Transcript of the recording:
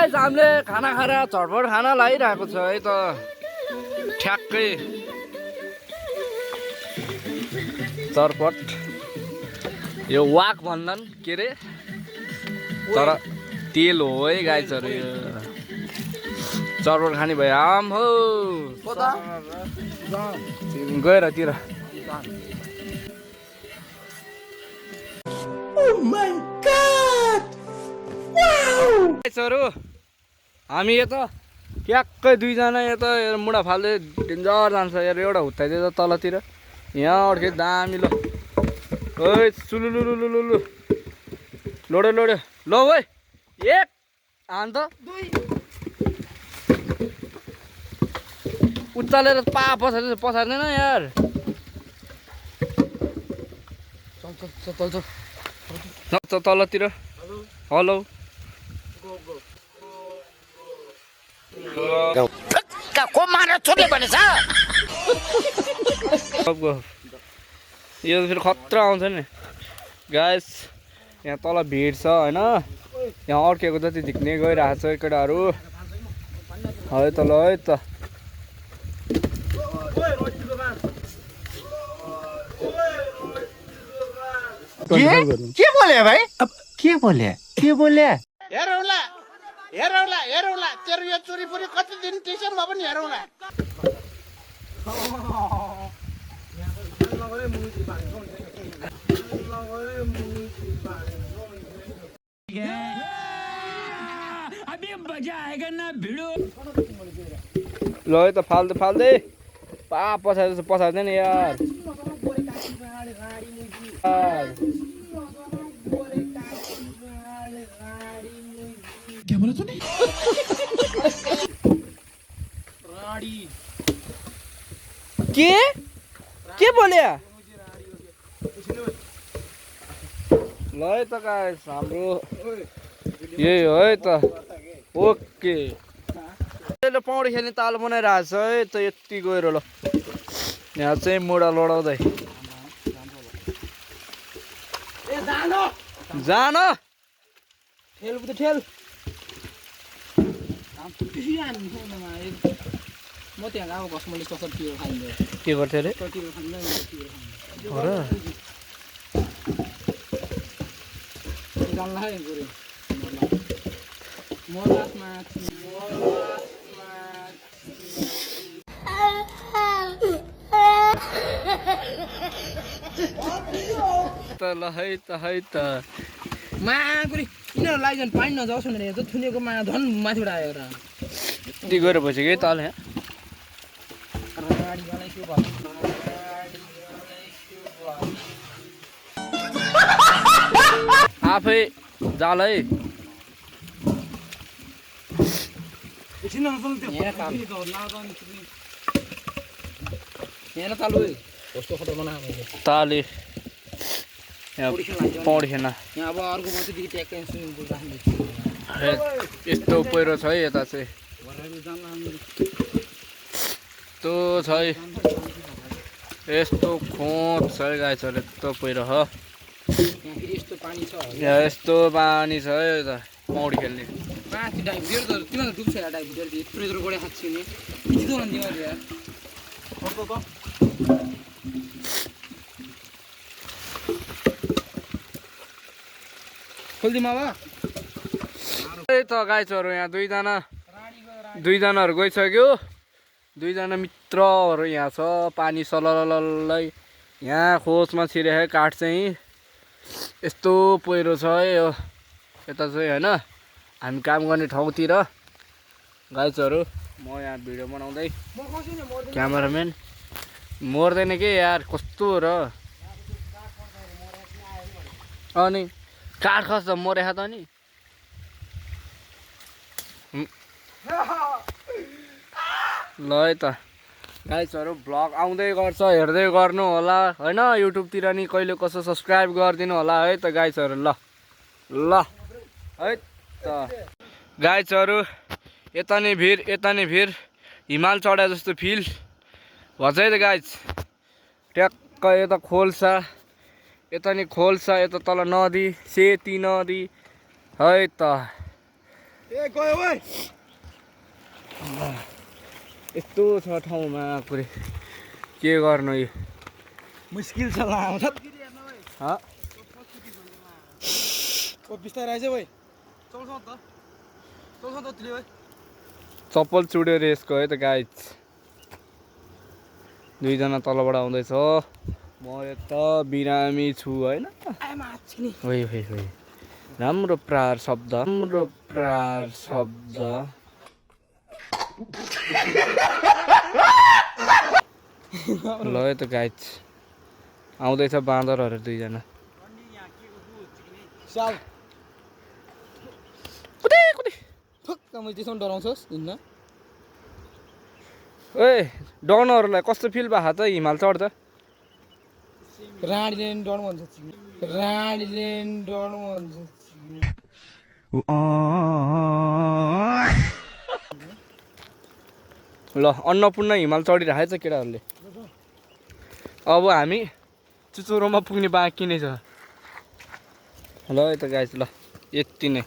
Guys हामीले खाना खाएर झटपट खाना लागिरहेको छ है त ठ्याक्कै चटपट यो वाक भन्दैन के रे तर तेल हो है गाइसहरु यो चटपट खाने भयो आम हो गएर तिर गाइसहरु हामी यता ट्याक्कै दुईजना यता मुढा फाल्दै डेन्जर जान्छ यार एउटा हुत्ताइदियो त तलतिर यहाँ अड्के दामी लो ओइ सुलुलुलुलुलु लोड्यो लोड्यो लो ओइ एक आन्त दुई उचालेर पा पछार्दैन यार चल तलतिर हेलो को मारेर छोड्ने भनेछ यो फेरि खतरा आउँछ नि गाइस यहाँ तल भिड छ होइन यहाँ अड्केको जति झिक्ने गइरहेको छ केटाहरू है त ल है त के बोले भाइ अब के बोले हेरौला तेरो यो चोरीपुरी कति दिन टिक्छ म पनि हेरौला अभी मजा आएगा ना भिडो ल है त फाल्दै पा पछार्दैन यार क्या बोला तूने के बोल्या ल है त गाइस हाम्रो यही हो है त ओके पौडी खेल्ने ताल बनाइरहेको छ है त यति गएर ल यहाँ चाहिँ मुढा लडाउँदै जान ठेल म त्यहाँ गएको बस मैले चक्कर पिरो खाइदियो के गर्थ्यो अरे माकुरी यिनीहरू लाइजन पानी नजाओस् भनेर त थुनेको माया झन् माथिबाट आयो र यति गएर बसेको है ताल यहाँ आफै जाल है ताले पौडी खेल्न यहाँ अब अर्को वर्षदेखि ट्याक्कै स्विमिङ पुल राख्ने यस्तो पहिरो छ है यता चाहिँ यस्तो छ है यस्तो खोप छ है गाइसहरु यस्तो पहिरो हो यहाँ यस्तो पानी छ है यता पौडी खेल्ने माथि डाइभियर त तिमीहरू डुब्छ यार डाइभियर यत्रो यत्रो गोडे खाएको छु नि यति त तिमीहरू यार खोल्दिमा अब त गाइसहरु यहाँ दुईजनाहरू गइसक्यो दुईजना मित्रहरू यहाँ छ पानी सलललै यहाँ खोजमा छिरेको काठ चाहिँ यस्तो पहिरो छ है यो यता चाहिँ होइन हामी काम गर्ने ठाउँतिर गाइसहरु म यहाँ भिडियो बनाउँदै क्यामेराम्यान मर्दैन के यार कस्तो र अनि काठ खस्छ मरेको त नि ल है त गाइसहरु भ्लग आउँदै गर्छ हेर्दै गर्नु होला हैन युट्युबतिर नि कहिले कसो सब्स्क्राइब गरिदिनु होला है त गाइसहरु ल है त गाइसहरु यता नि भिर हिमाल चढे जस्तो फिल भन्छ है त गाइस ट्याक्क यता खोल्सा यता नि खोल्सा यता तल नदी सेती नदी है त यस्तो छ ठाउँमा पुरै के गर्नु यो मुस्किल छ लाउँछ हाँ? बिस्तारै आइज भाइ चल्छ त भाइ चप्पल चुड्यो रे यसको है त गाइज दुईजना तलबाट आउँदैछ म यता बिरामी छु होइन होइ होइ होइ राम्रो प्रार शब्द ल है त गाइज आउँदैछ बाँदरहरू दुईजना साल कुदे कुदे ठक्क मैले त्यसमा डराउँछस् हिँड्न ए डनहरूलाई कस्तो फिल भएको त हिमाल चढ्दा रानीले नि डर भन्छ रानीले नि डर भन्छ ल अन्नपूर्ण हिमाल चढिरहेछ केटाहरूले अब हामी चुचुरोमा पुग्ने बाँकी नै छ ल है त गाइस ल यति नै